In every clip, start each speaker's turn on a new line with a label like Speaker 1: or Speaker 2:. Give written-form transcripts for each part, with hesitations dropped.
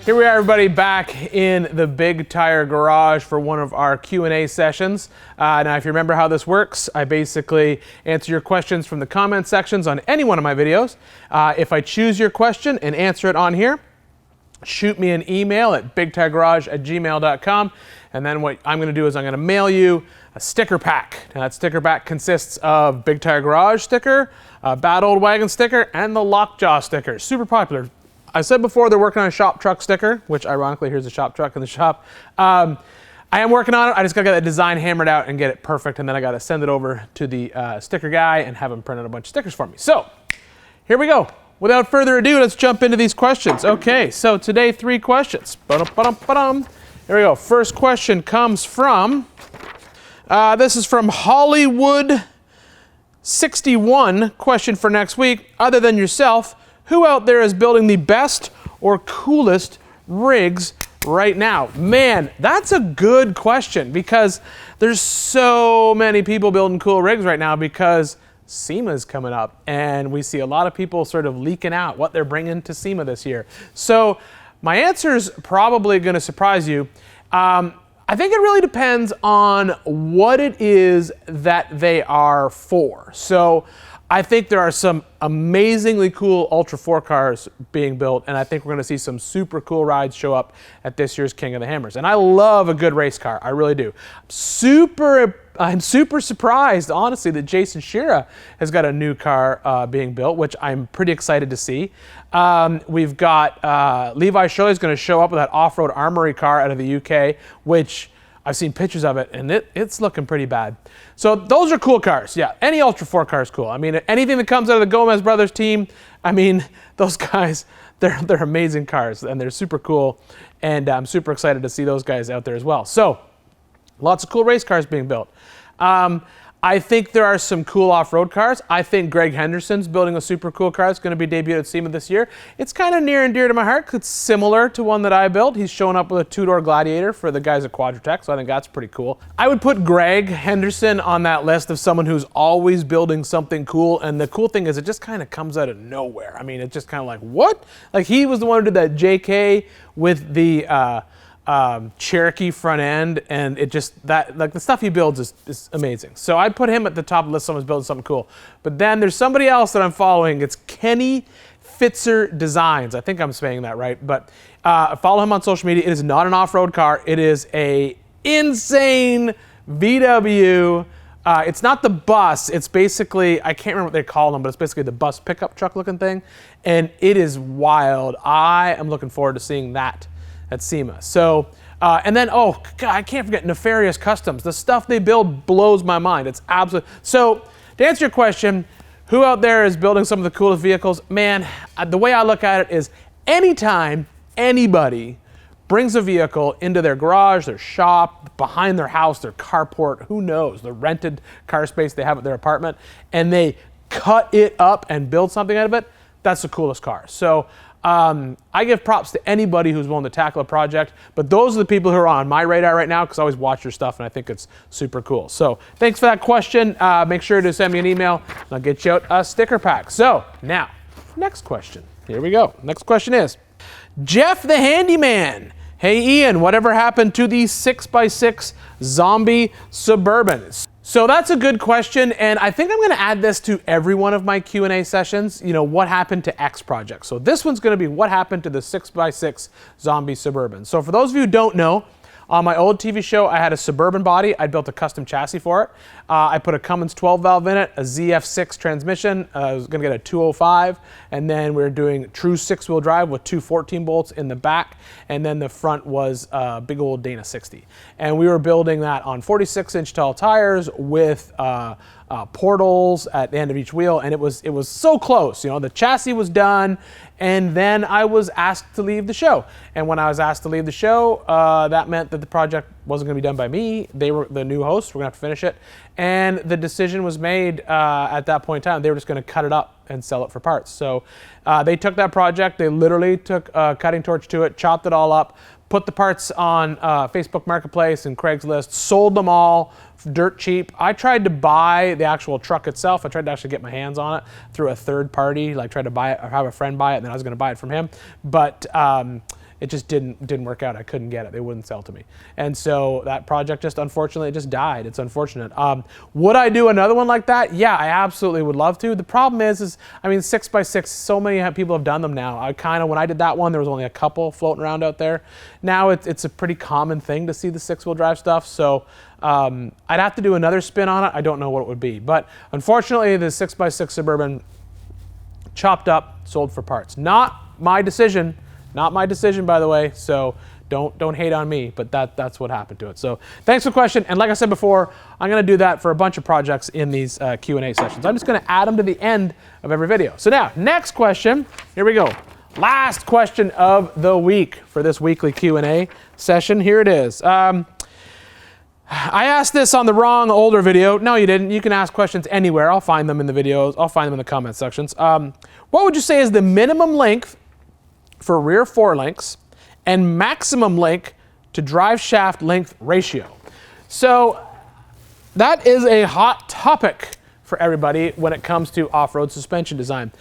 Speaker 1: Here we are, everybody, back in the Big Tire Garage for one of our Q&A sessions. Now, if you remember how this works, I basically answer your questions from the comment sections on any one of my videos. If I choose your question and answer it on here, shoot me an email at bigtiregarage@gmail.com. And then what I'm going to do is I'm going to mail you a sticker pack. Now, that sticker pack consists of Big Tire Garage sticker, a Bad Old Wagon sticker, and the Lockjaw sticker. Super popular. I said before they're working on a shop truck sticker, which ironically, here's a shop truck in the shop. I am working on it. I just got to get the design hammered out and get it perfect. And then I got to send it over to the sticker guy and have him print out a bunch of stickers for me. So here we go. Without further ado, let's jump into these questions. Okay, so today, 3 questions. Here we go. First question comes from, this is from Hollywood 61. Question for next week. Other than yourself, who out there is building the best or coolest rigs right now? Man, that's a good question because there's so many people building cool rigs right now because SEMA is coming up and we see a lot of people sort of leaking out what they're bringing to SEMA this year. So my answer is probably going to surprise you. I think it really depends on what it is that they are for. So I think there are some amazingly cool Ultra 4 cars being built, and I think we're going to see some super cool rides show up at this year's King of the Hammers. And I love a good race car, I really do. I'm super surprised, honestly, that Jason Shira has got a new car being built, which I'm pretty excited to see. We've got Levi Shirley's going to show up with that off-road armory car out of the UK, which I've seen pictures of it, and it's looking pretty bad. So those are cool cars. Yeah, any Ultra 4 car is cool. I mean, anything that comes out of the Gomez brothers team, I mean, those guys, they're amazing cars, and they're super cool, and I'm super excited to see those guys out there as well. So lots of cool race cars being built. I think there are some cool off-road cars. I think Greg Henderson's building a super cool car. It's going to be debuted at SEMA this year. It's kind of near and dear to my heart because it's similar to one that I built. He's showing up with a 2-door Gladiator for the guys at Quadratech, so I think that's pretty cool. I would put Greg Henderson on that list of someone who's always building something cool, and the cool thing is it just kind of comes out of nowhere. I mean, it's just kind of like, what? Like, he was the one who did that JK with the Cherokee front end, and it just, that, like, the stuff he builds is amazing. So I'd put him at the top of the list, someone's building something cool. But then there's somebody else that I'm following. It's Kenny Fitzer Designs. I think I'm saying that right, but follow him on social media. It is not an off-road car. It is a insane VW. It's not the bus. It's basically, I can't remember what they call them, but it's basically the bus pickup truck looking thing. And it is wild. I am looking forward to seeing that at SEMA. So, and then, oh God, I can't forget Nefarious Customs. The stuff they build blows my mind. It's absolute. So to answer your question, who out there is building some of the coolest vehicles? Man, the way I look at it is anytime anybody brings a vehicle into their garage, their shop, behind their house, their carport, who knows, the rented car space they have at their apartment, and they cut it up and build something out of it, that's the coolest car. So I give props to anybody who's willing to tackle a project, but those are the people who are on my radar right now because I always watch your stuff and I think it's super cool. So thanks for that question. Make sure to send me an email and I'll get you out a sticker pack. So now, next question. Here we go. Next question is, Jeff the Handyman. Hey Ian, whatever happened to the 6x6 zombie Suburban? So that's a good question, and I think I'm going to add this to every one of my Q&A sessions. You know, what happened to X project? So this one's going to be what happened to the 6x6 zombie Suburban. So for those of you who don't know, on my old TV show, I had a Suburban body. I built a custom chassis for it. I put a Cummins 12 valve in it, a ZF6 transmission. I was going to get a 205, and then we were doing true 6-wheel drive with 2 14 bolts in the back, and then the front was a big old Dana 60. And we were building that on 46-inch tall tires with portals at the end of each wheel, and it was so close. You know, the chassis was done, and then I was asked to leave the show. And when I was asked to leave the show, that meant that the project wasn't going to be done by me. They were the new hosts. We're going to have to finish it. And the decision was made at that point in time. They were just going to cut it up and sell it for parts. So they took that project. They literally took a cutting torch to it, chopped it all up, put the parts on Facebook Marketplace and Craigslist, sold them all dirt cheap. I tried to buy the actual truck itself. I tried to actually get my hands on it through a third party, like tried to buy it or have a friend buy it, and then I was going to buy it from him. But it just didn't work out. I couldn't get it. They wouldn't sell to me. And so that project just, unfortunately, it just died. It's unfortunate. Would I do another one like that? Yeah, I absolutely would love to. The problem is I mean, 6x6, so many people have done them now. When I did that one, there was only a couple floating around out there. Now it's a pretty common thing to see the 6-wheel drive stuff. So I'd have to do another spin on it. I don't know what it would be. But unfortunately, the 6x6 Suburban chopped up, sold for parts. Not my decision. Not my decision, by the way, so don't hate on me, but that's what happened to it. So thanks for the question, and like I said before, I'm gonna do that for a bunch of projects in these Q&A sessions. I'm just gonna add them to the end of every video. So now, next question, here we go. Last question of the week for this weekly Q&A session, here it is. I asked this on the wrong older video. No, you didn't. You can ask questions anywhere. I'll find them in the videos. I'll find them in the comment sections. What would you say is the minimum length for rear forelinks and maximum length to drive shaft length ratio? So that is a hot topic for everybody when it comes to off-road suspension design.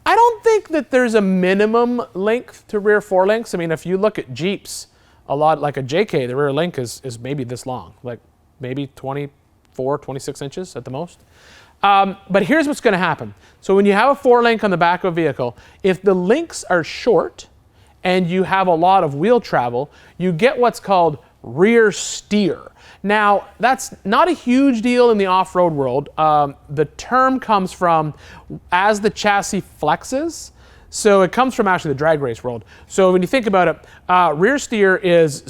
Speaker 1: I don't think that there's a minimum length to rear forelinks. I mean, if you look at Jeeps, a lot like a JK, the rear link is maybe this long, like maybe 24, 26 inches at the most. But here's what's going to happen. So when you have a forelink on the back of a vehicle, if the links are short and you have a lot of wheel travel, you get what's called rear steer. Now, that's not a huge deal in the off-road world. The term comes from as the chassis flexes. So it comes from actually the drag race world. So when you think about it, rear steer is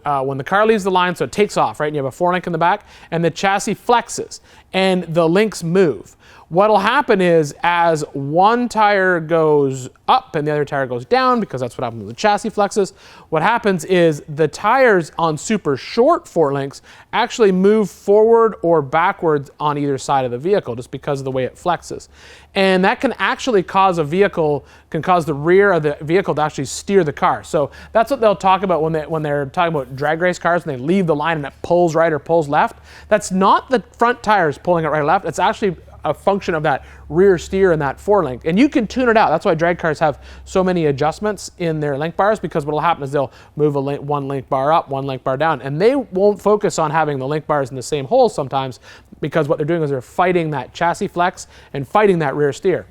Speaker 1: when the car leaves the line, so it takes off, right? And you have a forelink in the back, and the chassis flexes, and the links move. What'll happen is as one tire goes up and the other tire goes down, because that's what happens when the chassis flexes, what happens is the tires on super short forelinks actually move forward or backwards on either side of the vehicle just because of the way it flexes. And that can actually cause the rear of the vehicle to actually steer the car. So that's what they'll talk about when they're talking about drag race cars, and they leave the line and it pulls right or pulls left. That's not the front tires pulling it right or left. It's actually a function of that rear steer and that forelink. And you can tune it out. That's why drag cars have so many adjustments in their link bars, because what will happen is they'll move one link bar up, one link bar down, and they won't focus on having the link bars in the same hole sometimes, because what they're doing is they're fighting that chassis flex and fighting that rear steer.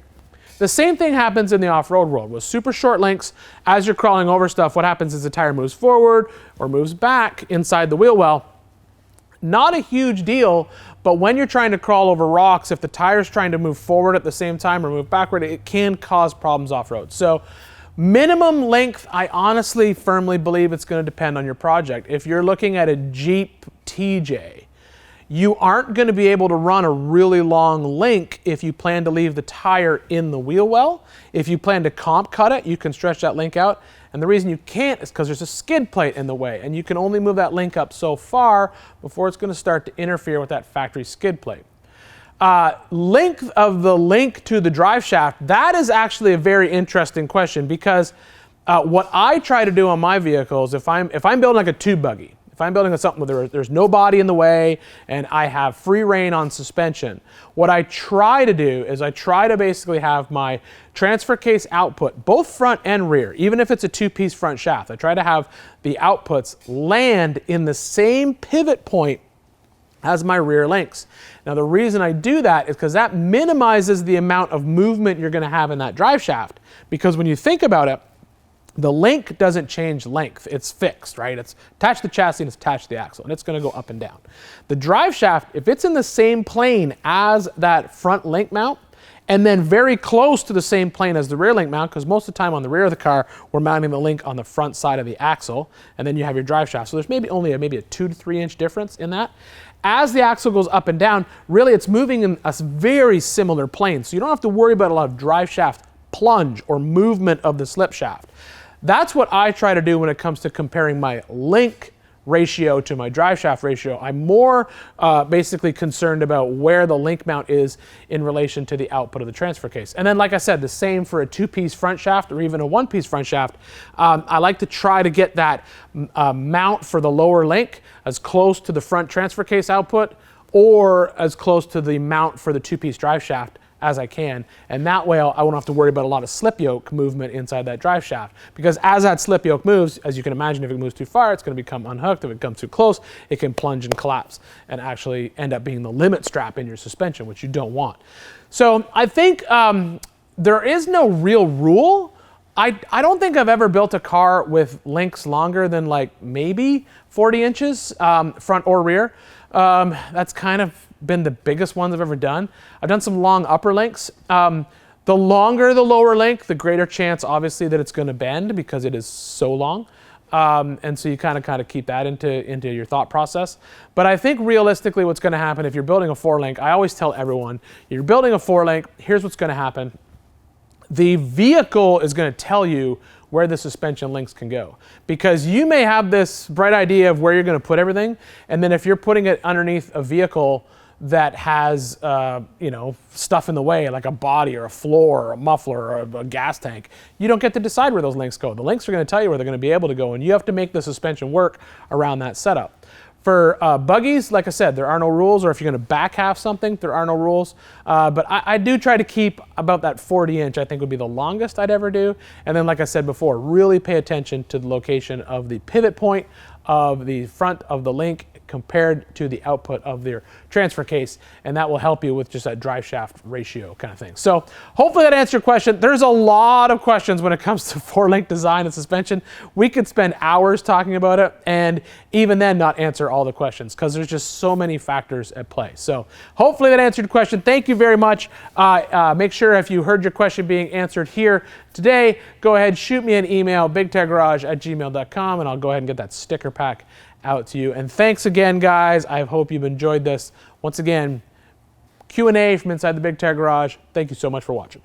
Speaker 1: The same thing happens in the off-road world. With super short links, as you're crawling over stuff, what happens is the tire moves forward or moves back inside the wheel well. Not a huge deal, but when you're trying to crawl over rocks, if the tire's trying to move forward at the same time or move backward, it can cause problems off-road. So minimum length, I honestly firmly believe it's going to depend on your project. If you're looking at a Jeep TJ, you aren't going to be able to run a really long link if you plan to leave the tire in the wheel well. If you plan to comp cut it, you can stretch that link out. And the reason you can't is because there's a skid plate in the way, and you can only move that link up so far before it's going to start to interfere with that factory skid plate. Length of the link to the drive shaft, that is actually a very interesting question, because what I try to do on my vehicles, if I'm building like a tube buggy, if I'm building something where there's no body in the way and I have free rein on suspension, what I try to do is I try to basically have my transfer case output, both front and rear, even if it's a two-piece front shaft, I try to have the outputs land in the same pivot point as my rear links. Now the reason I do that is because that minimizes the amount of movement you're going to have in that drive shaft, because when you think about it, the link doesn't change length, it's fixed, right? It's attached to the chassis and it's attached to the axle, and it's going to go up and down. The drive shaft, if it's in the same plane as that front link mount, and then very close to the same plane as the rear link mount, because most of the time on the rear of the car, we're mounting the link on the front side of the axle, and then you have your drive shaft. So there's maybe only a 2 to 3 inch difference in that. As the axle goes up and down, really it's moving in a very similar plane. So you don't have to worry about a lot of drive shaft plunge or movement of the slip shaft. That's what I try to do when it comes to comparing my link ratio to my drive shaft ratio. I'm more basically concerned about where the link mount is in relation to the output of the transfer case. And then, like I said, the same for a two-piece front shaft or even a one-piece front shaft. I like to try to get that mount for the lower link as close to the front transfer case output or as close to the mount for the two-piece drive shaft as I can. And that way I won't have to worry about a lot of slip yoke movement inside that drive shaft. Because as that slip yoke moves, as you can imagine, if it moves too far, it's going to become unhooked. If it comes too close, it can plunge and collapse and actually end up being the limit strap in your suspension, which you don't want. So I think there is no real rule. I don't think I've ever built a car with links longer than like maybe 40 inches, front or rear. That's kind of been the biggest ones I've ever done. I've done some long upper links. The longer the lower link, the greater chance, obviously, that it's going to bend because it is so long. And so you kind of keep that into your thought process. But I think realistically what's going to happen if you're building a 4-link, I always tell everyone, you're building a 4-link, here's what's going to happen. The vehicle is going to tell you where the suspension links can go. Because you may have this bright idea of where you're going to put everything, and then if you're putting it underneath a vehicle that has stuff in the way, like a body or a floor or a muffler or a gas tank, you don't get to decide where those links go. The links are going to tell you where they're going to be able to go, and you have to make the suspension work around that setup. For buggies, like I said, there are no rules, or if you're going to back half something, there are no rules. But I do try to keep about that 40-inch, I think would be the longest I'd ever do. And then, like I said before, really pay attention to the location of the pivot point of the front of the link compared to the output of their transfer case, and that will help you with just that drive shaft ratio kind of thing. So hopefully that answered your question. There's a lot of questions when it comes to 4-link design and suspension. We could spend hours talking about it, and even then not answer all the questions because there's just so many factors at play. So hopefully that answered your question. Thank you very much. Make sure if you heard your question being answered here today, go ahead, shoot me an email, bigtaggarage@gmail.com, and I'll go ahead and get that sticker pack out to you. And thanks again, guys. I hope you've enjoyed this. Once again, Q&A from inside the Big Tag Garage. Thank you so much for watching.